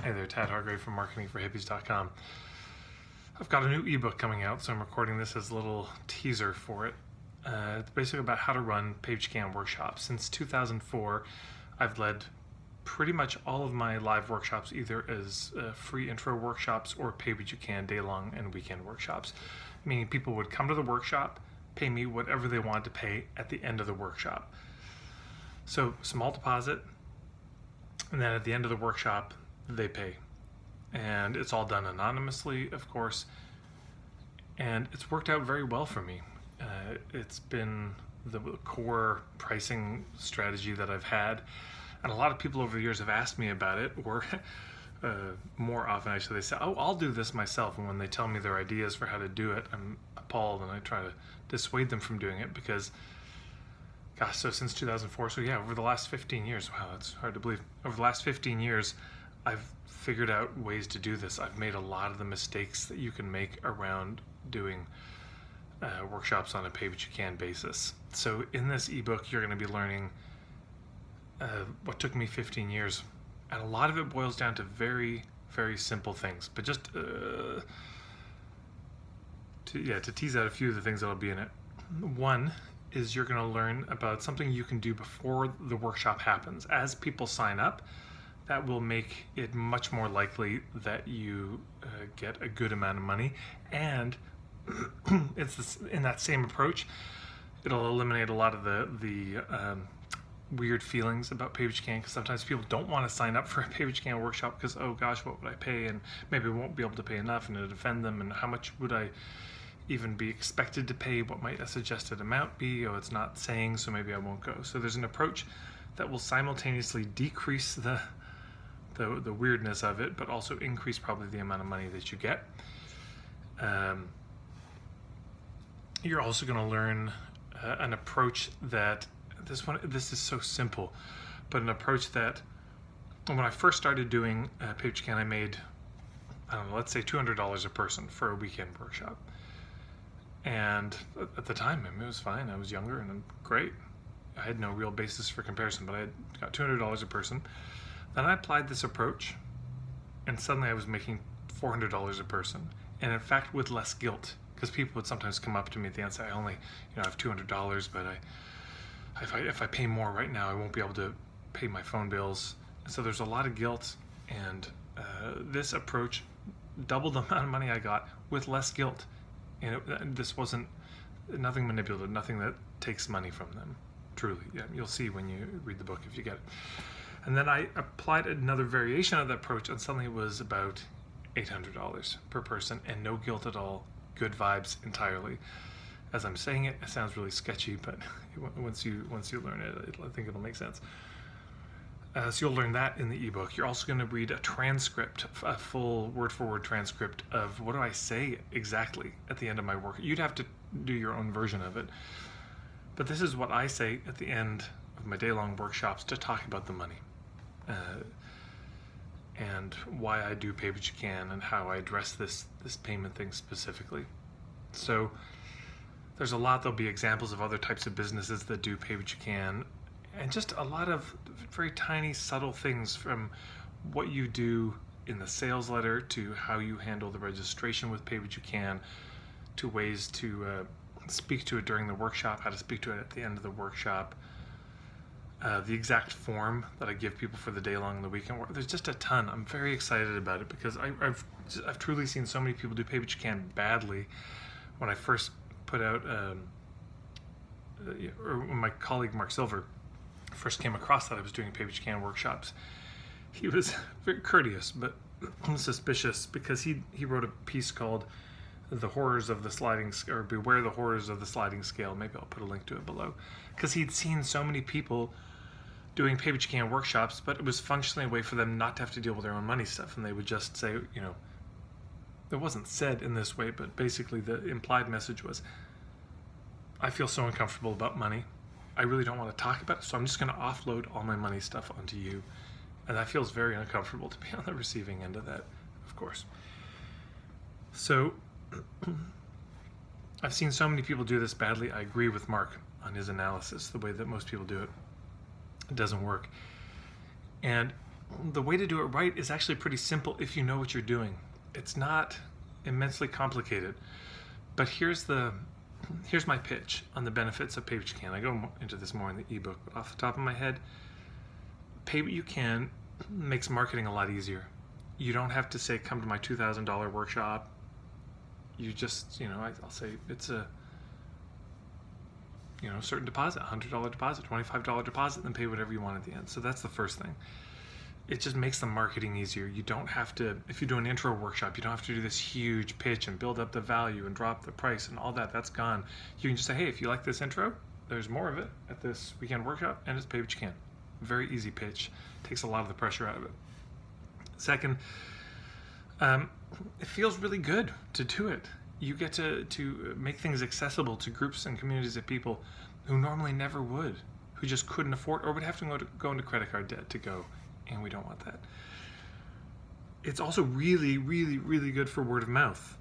Hey there, Tad Hargrave from marketingforhippies.com. I've got a new ebook coming out, so I'm recording this as a little teaser for it. It's basically about how to run PWYC workshops. Since 2004, I've led pretty much all of my live workshops either as free intro workshops or PWYC day-long and weekend workshops, meaning people would come to the workshop, pay me whatever they wanted to pay at the end of the workshop. So small deposit, and then at the end of the workshop, they pay. And it's all done anonymously, of course, and it's worked out very well for me. It's been the core pricing strategy that I've had, and a lot of people over the years have asked me about it, or more often actually, they say, oh, I'll do this myself, and when they tell me their ideas for how to do it, I'm appalled, and I try to dissuade them from doing it because, gosh, so since 2004, so yeah, over the last 15 years, wow, that's hard to believe, over the last 15 years, I've figured out ways to do this. I've made a lot of the mistakes that you can make around doing workshops on a pay-what-you-can basis. So in this ebook, you're going to be learning what took me 15 years, and a lot of it boils down to very, very simple things. But just to tease out a few of the things that'll be in it. One is you're going to learn about something you can do before the workshop happens. As people sign up, that will make it much more likely that you get a good amount of money, and in that same approach, it'll eliminate a lot of the weird feelings about PWYC, because sometimes people don't want to sign up for a PWYC workshop because, oh gosh, what would I pay, and maybe I won't be able to pay enough, and it'll offend them, and how much would I even be expected to pay, what might a suggested amount be, oh, it's not saying, so maybe I won't go. So there's an approach that will simultaneously decrease the weirdness of it, but also increase probably the amount of money that you get. You're also going to learn an approach that, this is so simple, but an approach that when I first started doing PWYC, I made, I don't know, let's say $200 a person for a weekend workshop. And at the time, it was fine. I was younger and I'm great. I had no real basis for comparison, but I got $200 a person. Then I applied this approach, and suddenly I was making $400 a person, and in fact with less guilt, because people would sometimes come up to me at the end and say, I only, I have $200, but if I pay more right now, I won't be able to pay my phone bills. So there's a lot of guilt, and this approach doubled the amount of money I got with less guilt. And this wasn't nothing manipulative, nothing that takes money from them. Truly, yeah, you'll see when you read the book if you get it. And then I applied another variation of that approach, and suddenly it was about $800 per person, and no guilt at all, good vibes entirely. As I'm saying it, it sounds really sketchy, but once you learn it, I think it'll make sense. So you'll learn that in the ebook. You're also going to read a transcript, a full word-for-word transcript of what do I say exactly at the end of my work. You'd have to do your own version of it. But this is what I say at the end of my day-long workshops to talk about the money. And why I do PWYC and how I address this payment thing specifically. So there's a lot. There'll be examples of other types of businesses that do PWYC, and just a lot of very tiny, subtle things, from what you do in the sales letter to how you handle the registration with PWYC, to ways to speak to it during the workshop, how to speak to it at the end of the workshop. The exact form that I give people for the day long and the weekend work. There's just a ton. I'm very excited about it because I've truly seen so many people do PWYC badly. When I first put out, or when my colleague Mark Silver first came across that I was doing PWYC workshops, he was very courteous but suspicious, because he wrote a piece called "The Horrors of the Sliding," or "Beware the Horrors of the Sliding Scale." Maybe I'll put a link to it below, because he'd seen so many people doing PWYC workshops, but it was functionally a way for them not to have to deal with their own money stuff, and they would just say, it wasn't said in this way, but basically the implied message was, I feel so uncomfortable about money, I really don't want to talk about it, so I'm just going to offload all my money stuff onto you. And that feels very uncomfortable to be on the receiving end of that, of course. So I've seen so many people do this badly. I agree with Mark on his analysis. The way that most people do it, it doesn't work. And the way to do it right is actually pretty simple if you know what you're doing. It's not immensely complicated. But here's my pitch on the benefits of Pay What You Can. I go into this more in the ebook, but off the top of my head, Pay What You Can makes marketing a lot easier. You don't have to say, come to my $2,000 workshop. You just, I'll say it's a, certain deposit, $100 deposit, $25 deposit, then pay whatever you want at the end. So that's the first thing. It just makes the marketing easier. You don't have to, if you do an intro workshop, you don't have to do this huge pitch and build up the value and drop the price and all that. That's gone. You can just say, hey, if you like this intro, there's more of it at this weekend workshop, and it's Pay What You Can. Very easy pitch. Takes a lot of the pressure out of it. Second, it feels really good to do it. You get to make things accessible to groups and communities of people who normally never would, who just couldn't afford or would have to go into credit card debt to go, and we don't want that. It's also really, really, really good for word of mouth.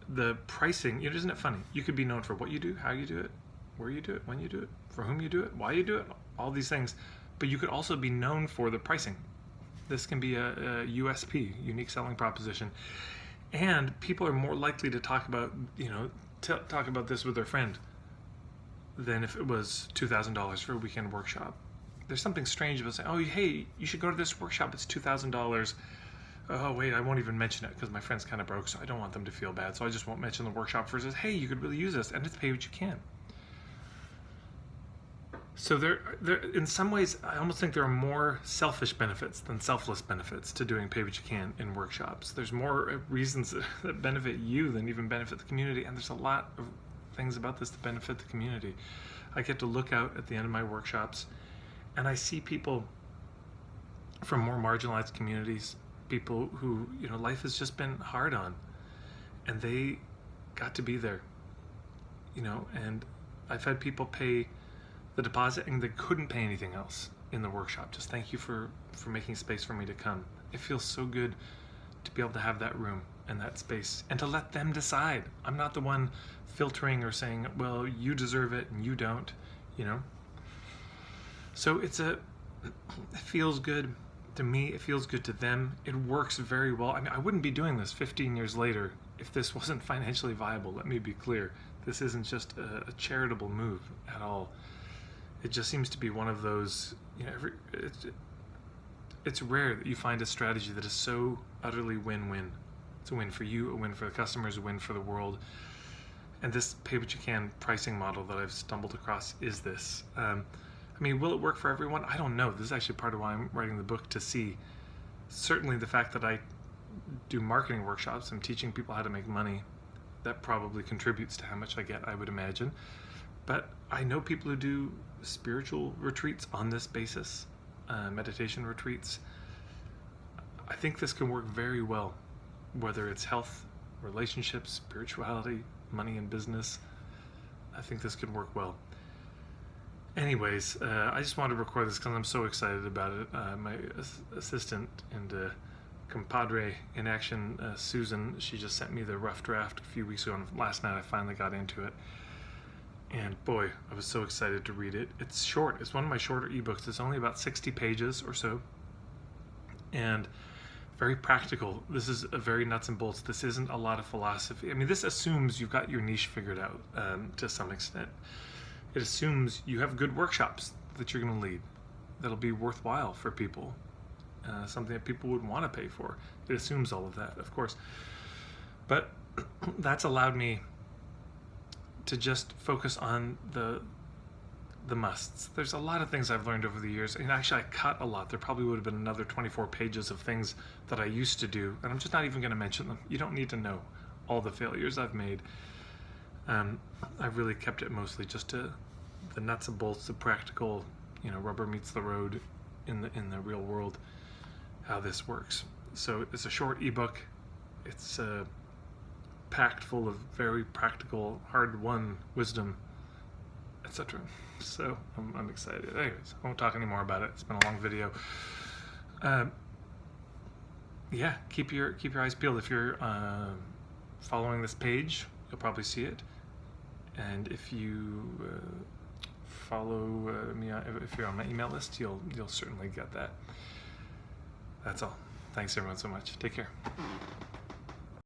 The pricing, isn't it funny? You could be known for what you do, how you do it, where you do it, when you do it, for whom you do it, why you do it, all these things. But you could also be known for the pricing. This can be a USP, unique selling proposition. And people are more likely to talk about, talk about this with their friend than if it was $2,000 for a weekend workshop. There's something strange about saying, oh, hey, you should go to this workshop. It's $2,000. Oh, wait, I won't even mention it because my friend's kind of broke, so I don't want them to feel bad. So I just won't mention the workshop versus, hey, you could really use this, and it's Pay What You Can. So there, in some ways, I almost think there are more selfish benefits than selfless benefits to doing Pay What You Can in workshops. There's more reasons that benefit you than even benefit the community, and there's a lot of things about this that benefit the community. I get to look out at the end of my workshops, and I see people from more marginalized communities, people who, life has just been hard on, and they got to be there, and I've had people pay the deposit and they couldn't pay anything else in the workshop. Just thank you for making space for me to come. It feels so good to be able to have that room and that space and to let them decide. I'm not the one filtering or saying, well, you deserve it and you don't, So it feels good to me. It feels good to them. It works very well. I wouldn't be doing this 15 years later if this wasn't financially viable. Let me be clear. This isn't just a charitable move at all. It just seems to be one of those, it's rare that you find a strategy that is so utterly win-win. It's a win for you, a win for the customers, a win for the world. And this Pay What You Can pricing model that I've stumbled across is this. Will it work for everyone? I don't know. This is actually part of why I'm writing the book, to see. Certainly the fact that I do marketing workshops, I'm teaching people how to make money, that probably contributes to how much I get, I would imagine. But I know people who do spiritual retreats on this basis, meditation retreats. I think this can work very well, whether it's health, relationships, spirituality, money and business. I think this could work well. Anyways, I just wanted to record this because I'm so excited about it. My assistant and compadre in action, Susan, she just sent me the rough draft a few weeks ago, and last night I finally got into it. And boy, I was so excited to read it. It's short. It's one of my shorter ebooks. It's only about 60 pages or so. And very practical. This is a very nuts and bolts. This isn't a lot of philosophy. This assumes you've got your niche figured out to some extent. It assumes you have good workshops that you're going to lead that'll be worthwhile for people, something that people would want to pay for. It assumes all of that, of course. But that's allowed me to just focus on the musts. There's a lot of things I've learned over the years, and actually I cut a lot. There probably would have been another 24 pages of things that I used to do, and I'm just not even going to mention them. You don't need to know all the failures I've made. I've really kept it mostly just to the nuts and bolts, the practical, rubber meets the road in the real world, how this works. So it's a short ebook. It's packed full of very practical, hard-won wisdom, etc. So I'm excited. Anyways, I won't talk any more about it. It's been a long video. Yeah, keep your eyes peeled. If you're following this page, you'll probably see it. And if you follow me, if you're on my email list, you'll certainly get that. That's all. Thanks everyone so much. Take care.